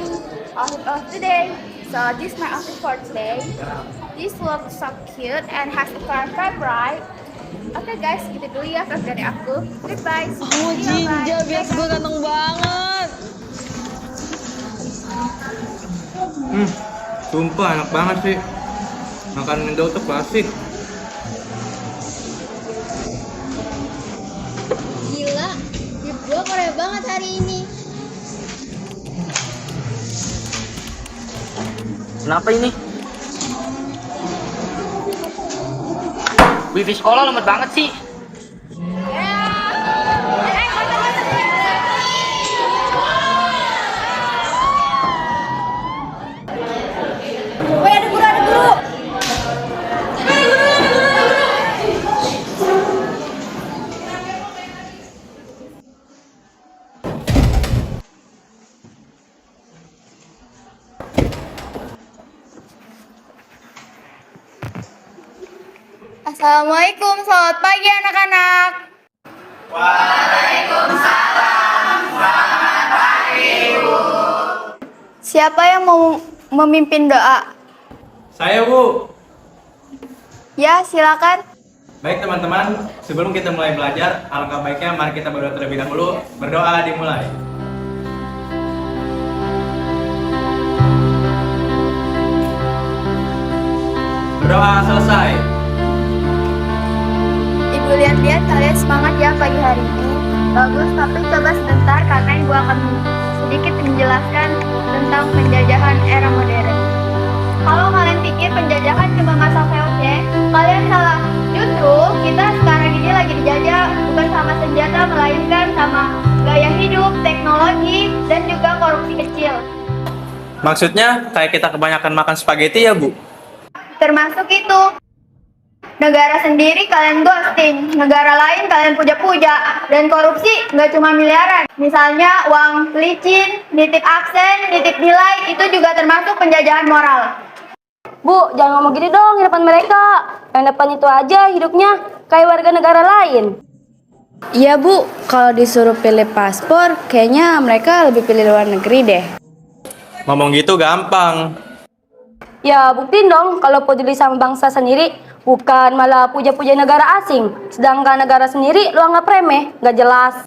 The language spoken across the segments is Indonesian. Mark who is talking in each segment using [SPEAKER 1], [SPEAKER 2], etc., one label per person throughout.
[SPEAKER 1] outfit of today. So this is my outfit for today. This looks so cute and has a fun vibe, right? Oke guys, gitu dulu ya vlog dari aku. Goodbye.
[SPEAKER 2] Oh, Jinja, bias gue ganteng banget.
[SPEAKER 3] Sumpah enak banget sih. Makan Indo tuh klasik.
[SPEAKER 4] Gila, trip gue keren banget hari ini.
[SPEAKER 5] Kenapa ini? Wifi sekolah lemot banget sih.
[SPEAKER 4] Woi, ada guru, ada guru. Assalamualaikum, selamat pagi anak-anak. Waalaikumsalam, selamat pagi Bu. Siapa yang mau memimpin doa?
[SPEAKER 3] Saya Bu.
[SPEAKER 4] Ya, silakan.
[SPEAKER 3] Baik teman-teman, sebelum kita mulai belajar, alangkah baiknya mari kita berdoa terlebih dahulu. Berdoa dimulai. Berdoa selesai.
[SPEAKER 4] Ibu lihat-lihat kalian semangat ya pagi hari ini. Bagus, tapi coba sebentar karena Ibu akan sedikit menjelaskan tentang penjajahan era modern. Kalau kalian pikir penjajahan cuma masa VOC, kalian salah. Justru kita sekarang ini lagi dijajah bukan sama senjata, melainkan sama gaya hidup, teknologi, dan juga korupsi kecil.
[SPEAKER 3] Maksudnya kayak kita kebanyakan makan spaghetti ya Bu?
[SPEAKER 4] Termasuk itu. Negara sendiri kalian ghosting, negara lain kalian puja-puja, dan korupsi nggak cuma miliaran. Misalnya uang licin, nitip absen, nitip nilai, itu juga termasuk penjajahan moral.
[SPEAKER 6] Bu, jangan ngomong gini dong di depan mereka. Yang depan itu aja hidupnya kayak warga negara lain.
[SPEAKER 7] Iya Bu, kalau disuruh pilih paspor, kayaknya mereka lebih pilih luar negeri deh.
[SPEAKER 3] Ngomong gitu gampang.
[SPEAKER 6] Ya, buktiin dong kalau peduli sama bangsa sendiri, bukan malah puja-puja negara asing. Sedangkan negara sendiri lu anggap remeh, nggak jelas.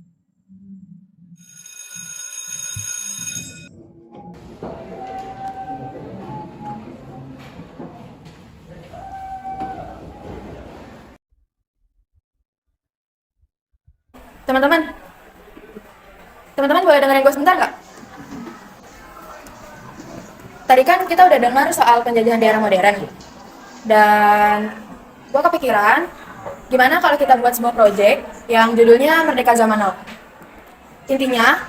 [SPEAKER 8] Teman-teman boleh dengerin gue sebentar nggak? Tadi kan kita udah dengar soal penjajahan di era modern. Dan gue kepikiran, gimana kalau kita buat sebuah project yang judulnya Merdeka Zaman Now. Intinya,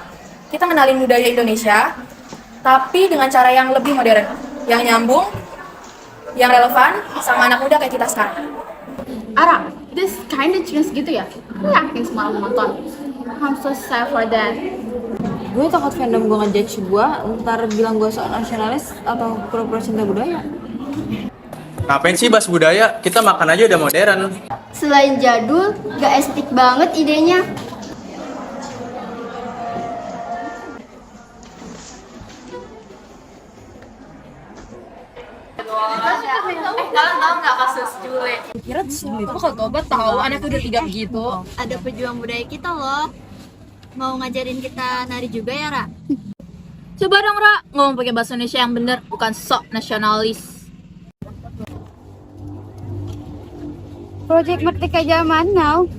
[SPEAKER 8] kita kenalin budaya Indonesia, tapi dengan cara yang lebih modern, yang nyambung, yang relevan sama anak muda kayak kita sekarang.
[SPEAKER 1] Ara, this kind of chance gitu ya? Lu yakin semua orang nonton? I'm so sad for that.
[SPEAKER 2] Gue takut fandom gue ngejudge gue, ntar bilang gue soal nasionalis atau pura-pura cinta budaya.
[SPEAKER 3] Ngapain sih bahas budaya? Kita makan aja udah modern.
[SPEAKER 4] Selain jadul, gak estetik banget idenya.
[SPEAKER 8] Kalian tahu nggak kasus Jule?
[SPEAKER 2] Kira itu kalau tobat tahu anaknya udah 3 gitu.
[SPEAKER 4] Ada pejuang budaya kita loh. Mau ngajarin kita nari juga ya, Ra?
[SPEAKER 9] Coba dong, Ra, ngomong pakai bahasa Indonesia yang bener, bukan sok nasionalis.
[SPEAKER 7] Project Merdeka Zaman Now.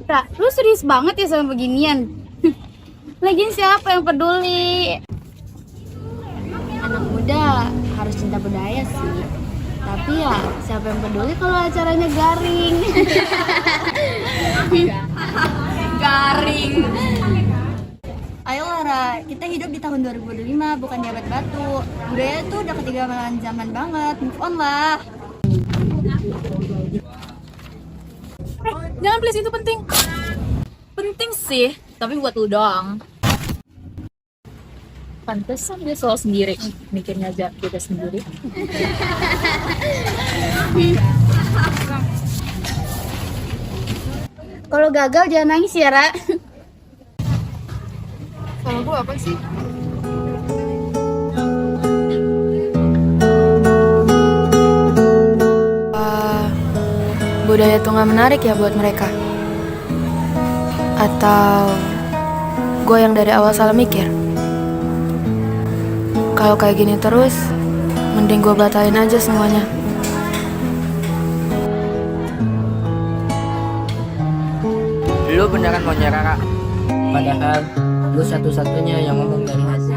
[SPEAKER 7] Ra, lu serius banget ya sama beginian? Lagian siapa yang peduli? Anak muda harus cinta budaya sih. Tapi ya, siapa yang peduli kalau acaranya garing?
[SPEAKER 9] Garing.
[SPEAKER 4] Ayo Lara, kita hidup di tahun 2025, bukan di abad batu. Budaya tuh udah ketinggalan zaman banget, move on lah.
[SPEAKER 9] Jangan please, itu penting. Penting sih, tapi buat lu doang. Pantesan dia selalu sendiri, mikirnya aja kita sendiri.
[SPEAKER 7] Kalau gagal jangan nangis ya, Ra.
[SPEAKER 8] Salah gue apa sih? Budaya tuh nggak menarik ya buat mereka? Atau gue yang dari awal salah mikir? Kalau kayak gini terus, mending gue batalin aja semuanya.
[SPEAKER 5] Lu beneran mau nyerah, Kak? Padahal lu satu-satunya yang ngomong dari hati.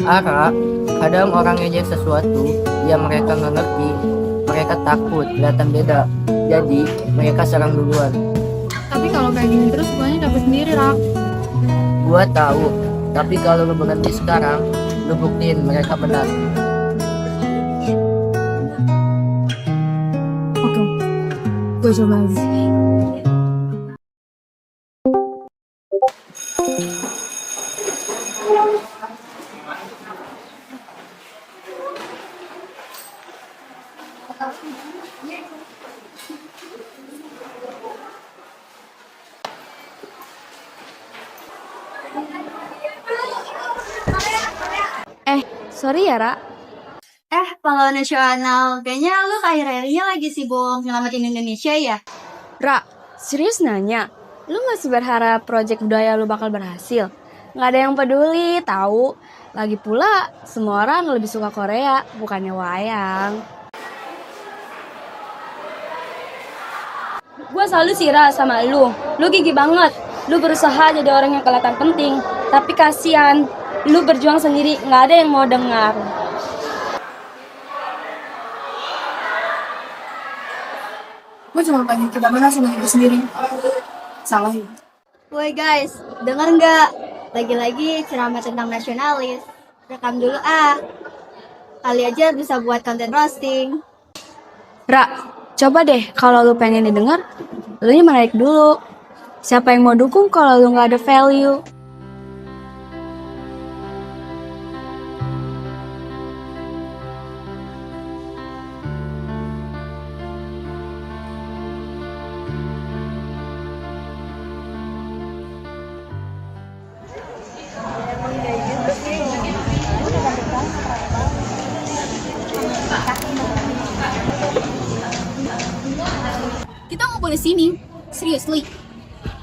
[SPEAKER 5] Kak, kadang orang ngejek sesuatu yang mereka nggak ngerti, mereka takut kelihatan beda, jadi mereka serang duluan.
[SPEAKER 7] Tapi kalau kayak gini terus semuanya dapat sendiri, Rak.
[SPEAKER 5] Gua tahu, tapi kalau lu berhenti sekarang, lu buktiin mereka benar.
[SPEAKER 7] Oke, gue coba lagi.
[SPEAKER 6] Sorry ya, Ra.
[SPEAKER 7] Pahlawan nasional. Kayaknya lu akhir-akhir ini lagi sibuk nyelamatin Indonesia ya?
[SPEAKER 6] Ra, serius nanya? Lu masih berharap proyek budaya lu bakal berhasil? Nggak ada yang peduli, tahu. Lagi pula, semua orang lebih suka Korea, bukannya wayang. Gue selalu sira sama lu. Lu gigi banget. Lu berusaha jadi orang yang kelihatan penting. Tapi kasihan, lu berjuang sendiri, nggak ada yang mau dengar.
[SPEAKER 8] Gue cuma pengen kita berhasil sama diri sendiri. Salah ya?
[SPEAKER 7] Woi guys, denger nggak? Lagi-lagi ceramah tentang nasionalis. Rekam dulu Kali aja bisa buat konten roasting.
[SPEAKER 6] Ra, coba deh kalau lu pengen didengar, lu nya menarik dulu. Siapa yang mau dukung kalau lu nggak ada value?
[SPEAKER 7] Kita ngumpul di sini. Seriously.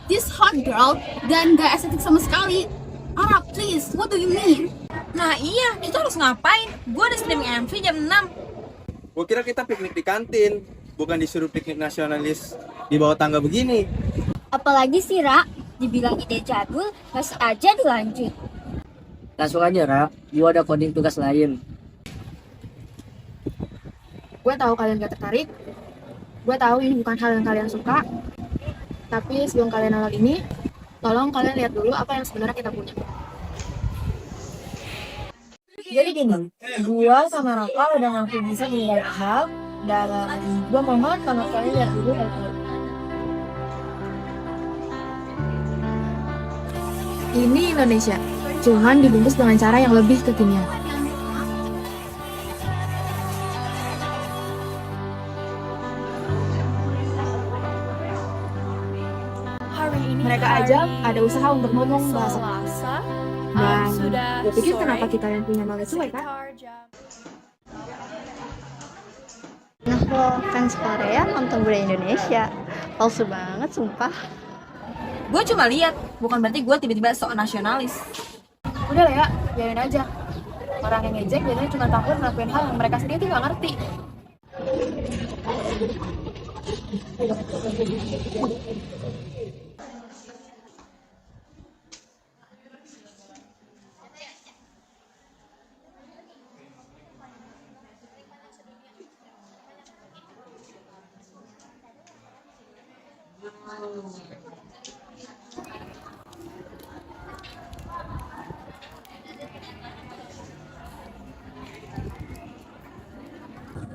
[SPEAKER 7] This hot girl dan gak estetik sama sekali. Arab, please, what do you mean?
[SPEAKER 2] Nah iya, kita harus ngapain? Gue ada streaming MV jam 6.
[SPEAKER 3] Gua kira kita piknik di kantin, bukan disuruh piknik nasionalis di bawah tangga begini.
[SPEAKER 7] Apalagi sih, Ra, dibilang ide jadul, masih aja dilanjut.
[SPEAKER 5] Langsung aja, Ra. Gua ada coding tugas lain.
[SPEAKER 8] Gue tahu kalian gak tertarik. Gue tahu ini bukan hal yang kalian suka. Tapi sebelum kalian nolak ini, tolong kalian lihat dulu apa yang sebenarnya kita punya. Jadi gini, gue sama Raka udah ngaku bisa menilai hal, dan gue mohon kalau kalian lihat dulu hal-hal. Ini Indonesia, cuman dibungkus dengan cara yang lebih kekinian. Mereka aja ada usaha untuk ngomong bahasa dan gue pikir kenapa kita yang punya knowledge cuek kan?
[SPEAKER 4] Nah lo fans Korea nonton budaya Indonesia. Palsu banget sumpah.
[SPEAKER 2] Gue cuma lihat, bukan berarti gue tiba-tiba sok nasionalis.
[SPEAKER 8] Udah lah ya, biarin aja. Orang yang ngejek biasanya cuma takut ngelakuin hal yang mereka sendiri nggak ngerti.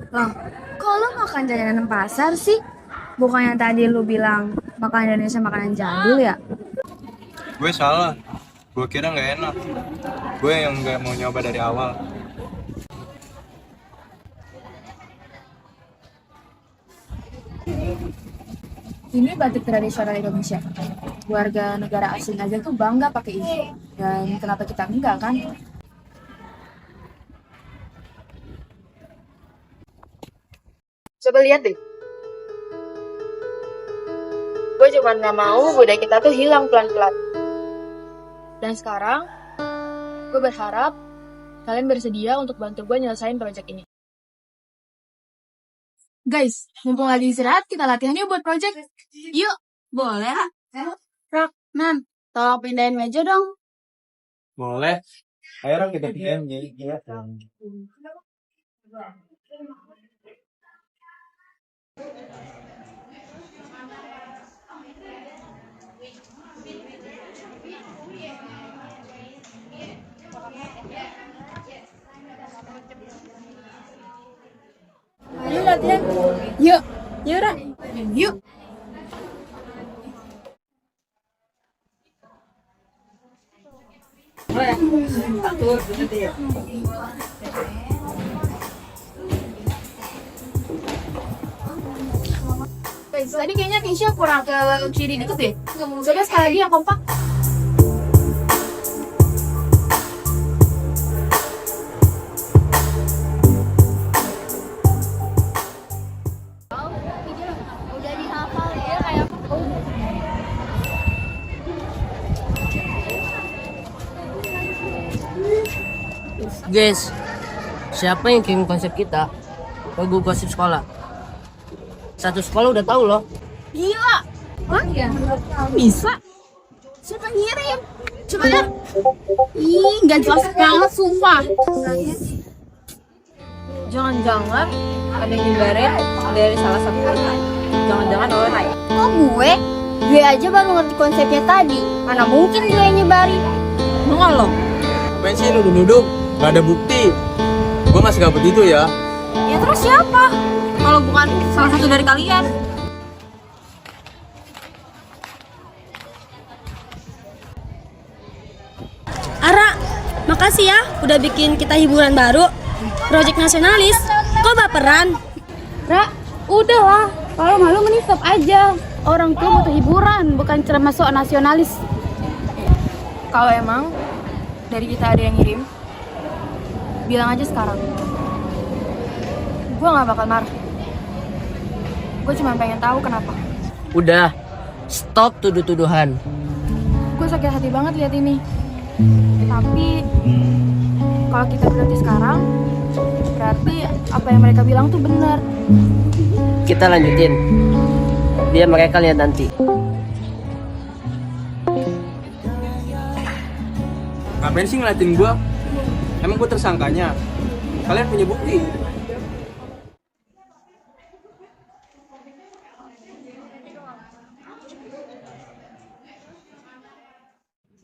[SPEAKER 6] Loh, kok lo makan jajanan pasar sih? Bukannya tadi lu bilang makan Indonesia makanan jadul ya?
[SPEAKER 3] Gue salah. Gue kira nggak enak. Gue yang nggak mau nyoba dari awal.
[SPEAKER 8] Ini batik tradisional Indonesia. warga negara asing aja tuh bangga pakai ini. Dan kenapa kita enggak kan? Coba lihat deh. Gue cuma nggak mau budaya kita tuh hilang pelan-pelan. Dan sekarang, gue berharap kalian bersedia untuk bantu gue nyelesain proyek ini. Guys, mumpung lagi istirahat, kita latihan yuk buat proyek. Yuk, boleh.
[SPEAKER 7] Rak, Nan, tolong pindahin meja dong.
[SPEAKER 3] Boleh. Ayo Ram, kita pindahin jadi ya.
[SPEAKER 7] Ayo latihan. Yuk, yuk Rak.
[SPEAKER 8] Yuk. Guys, tadi kayaknya Keisha kurang ke kiri dikit deh. Coba sekali lagi yang kompak.
[SPEAKER 4] Udah dihafal ya kayak
[SPEAKER 5] Guys, siapa yang kirim konsep kita ke grup gosip sekolah? Satu sekolah udah tahu loh.
[SPEAKER 7] Gila. Hah? Bisa? Siapa ngirim? Coba lihat. Ih, nggak jelas banget, sumpah.
[SPEAKER 2] Jangan-jangan ada yang nyebarin dari salah satu orang. Jangan-jangan orang.
[SPEAKER 4] kok gue? Gue aja baru ngerti konsepnya tadi. Mana mungkin gue yang nyebarin?
[SPEAKER 2] Enggak loh.
[SPEAKER 3] Ngapain sih nuduh-nuduh? Gak ada bukti. Gue masih gak begitu ya.
[SPEAKER 2] Ya terus siapa? Kalau bukan salah satu dari kalian.
[SPEAKER 6] Ara, makasih ya udah bikin kita hiburan baru. Project nasionalis. Kok baperan?
[SPEAKER 7] Ra, udah lah. Kalau malu mending stop aja. Orang tuh butuh hiburan, bukan ceramah soal nasionalis.
[SPEAKER 8] Kalau emang dari kita ada yang ngirim, bilang aja sekarang. Gue gak bakal marah. Gue cuma pengen tahu kenapa.
[SPEAKER 5] Udah, stop tuduh-tuduhan.
[SPEAKER 8] Gue sakit hati banget lihat ini. Tapi kalau kita berhenti sekarang, berarti apa yang mereka bilang tuh benar.
[SPEAKER 5] Kita lanjutin. Biar mereka lihat nanti.
[SPEAKER 3] Ngapain sih ngeliatin gue? Emang gue tersangkanya? Kalian punya bukti?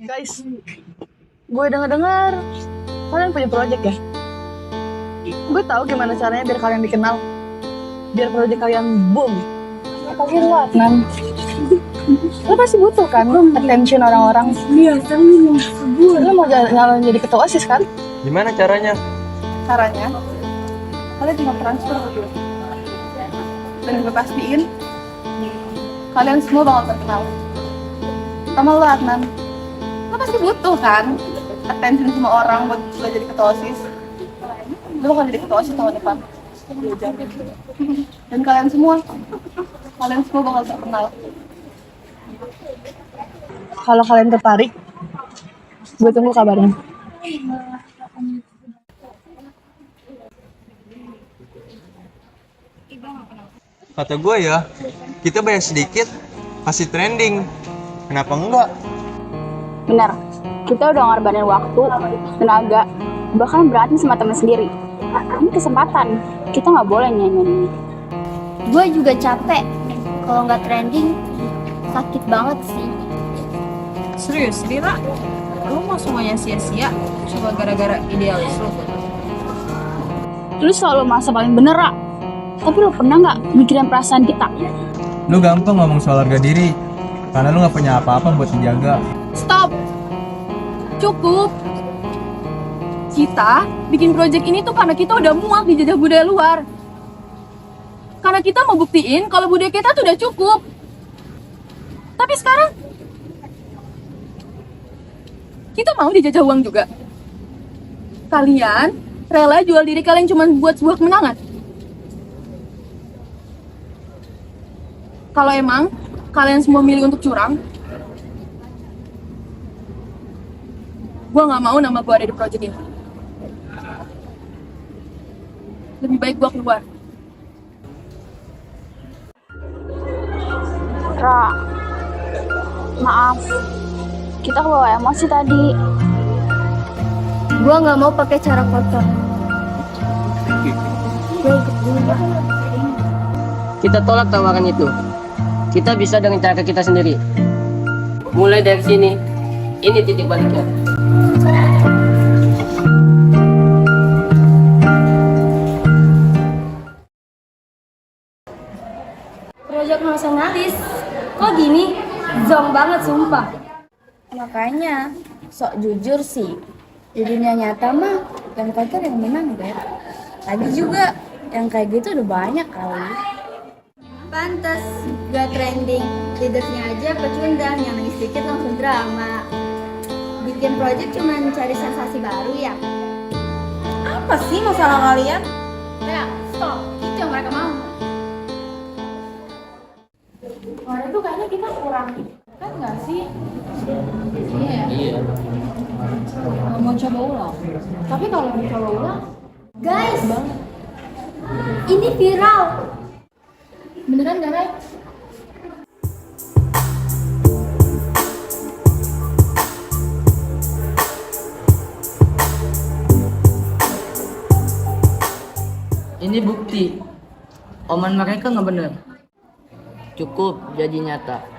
[SPEAKER 8] Guys, gue dengar kalian punya project ya? Gue tahu gimana caranya biar kalian dikenal, biar project kalian boom. Tapi lu Adnan, lu pasti butuh kan attention orang-orang. Iya, lu mau nyalon jadi ketua OSIS kan?
[SPEAKER 3] Gimana caranya?
[SPEAKER 8] Caranya, kalian tinggal transfer ke gue. Dan gue pastiin, kalian semua bakal terkenal. Sama lu Adnan, lu pasti butuh kan attention semua orang buat lo jadi ketua OSIS. Lu bakal jadi ketua OSIS tahun depan. Dan kalian semua bakal terkenal. Kalau kalian tertarik, gue tunggu kabarnya.
[SPEAKER 3] Kata gue ya, kita bayar sedikit, pasti trending. Kenapa enggak?
[SPEAKER 7] Benar, kita udah ngorbanin waktu, tenaga, bahkan berantem sama teman sendiri. Ini kesempatan, kita nggak boleh nyanyiin ini.
[SPEAKER 4] Gue juga capek. Kalau nggak trending, sakit banget sih.
[SPEAKER 2] Serius, Rira? Lu mau semuanya sia-sia cuma gara-gara idealis lu?
[SPEAKER 7] Lu selalu merasa paling bener, Ra. Tapi lu pernah nggak mikirin perasaan kita?
[SPEAKER 3] Lu gampang ngomong soal harga diri, karena lu gak punya apa-apa buat dijaga.
[SPEAKER 8] Stop! Cukup! Kita bikin project ini tuh karena kita udah muak dijajah budaya luar. Karena kita mau buktiin kalau budaya kita tuh udah cukup. Tapi sekarang kita mau dijajah uang juga. Kalian rela jual diri kalian cuma buat sebuah kemenangan? Kalau emang kalian semua milih untuk curang, gue nggak mau nama gue ada di project ini. Lebih baik gue keluar.
[SPEAKER 7] Ra, maaf, kita kebawa emosi tadi.
[SPEAKER 4] Gua nggak mau pakai cara kotor.
[SPEAKER 5] Kita tolak tawaran itu. Kita bisa dengan cara kita sendiri. Mulai dari sini, ini titik baliknya.
[SPEAKER 4] Project nasionalis. Kok gini? Zong banget sumpah.
[SPEAKER 7] Makanya, sok jujur sih. Di dunia nyata mah, yang kotor yang menang, Beb. Tadi juga, yang kayak gitu udah banyak kali.
[SPEAKER 4] Pantes, gak trending. Leadersnya aja pecundang, yang nangis dikit langsung drama. Bikin project cuma cari sensasi baru ya?
[SPEAKER 2] Apa sih masalah kalian?
[SPEAKER 1] Ya, stop. Itu yang mereka mau. Kemarin tuh kayaknya kita kurang, kan nggak sih? Iya.
[SPEAKER 2] Nggak mau coba ulang.
[SPEAKER 1] Tapi kalau mau coba ulang,
[SPEAKER 4] Guys, ini viral.
[SPEAKER 1] beneran nggak, Ray?
[SPEAKER 5] Ini bukti. Omongan mereka nggak benar. Cukup jadi nyata.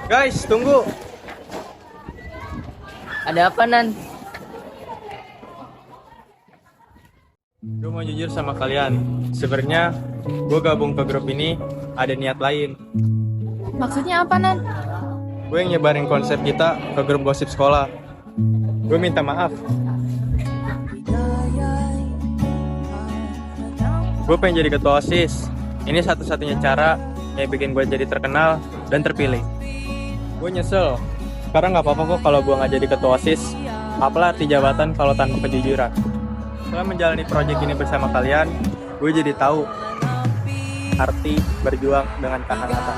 [SPEAKER 3] Guys, tunggu.
[SPEAKER 5] Ada apa, Nan?
[SPEAKER 3] Gue mau jujur sama kalian. Sebenarnya gue gabung ke grup ini ada niat lain.
[SPEAKER 8] Maksudnya apa, Nan?
[SPEAKER 3] Gue yang nyebarin konsep kita ke grup gosip sekolah. Gue minta maaf. Gue pengen jadi ketua OSIS. Ini satu-satunya cara yang bikin gue jadi terkenal dan terpilih. Gue nyesel. Sekarang nggak apa-apa kok kalau gue nggak jadi ketua OSIS. Apalah arti jabatan kalau tanpa kejujuran. Setelah menjalani proyek ini bersama kalian, gue jadi tahu arti berjuang dengan kehangatan.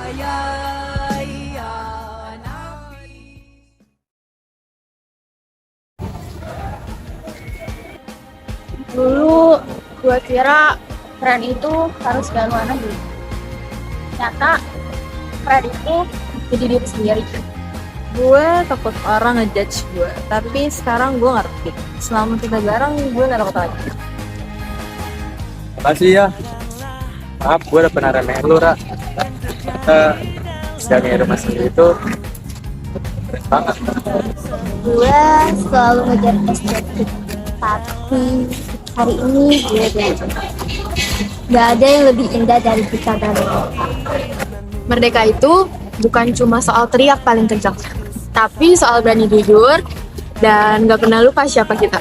[SPEAKER 7] Dulu, gue kira keren itu harus dari luar negeri. Ternyata, keren itu jadi diri sendiri.
[SPEAKER 2] Gue takut orang ngejudge gue, tapi sekarang gue ngerti. Selama kita bareng, gue gak takut lagi.
[SPEAKER 3] Makasih ya. Maaf, gue udah pernah remehin lu, Ra. Kita sedangnya rumah sendiri itu keren banget.
[SPEAKER 4] Gue selalu ngejar estetik, tapi hari ini gue belajar. Gak ada yang lebih indah dari kita dan
[SPEAKER 8] Merdeka itu bukan cuma soal teriak paling kencang, tapi soal berani jujur dan gak pernah lupa siapa kita.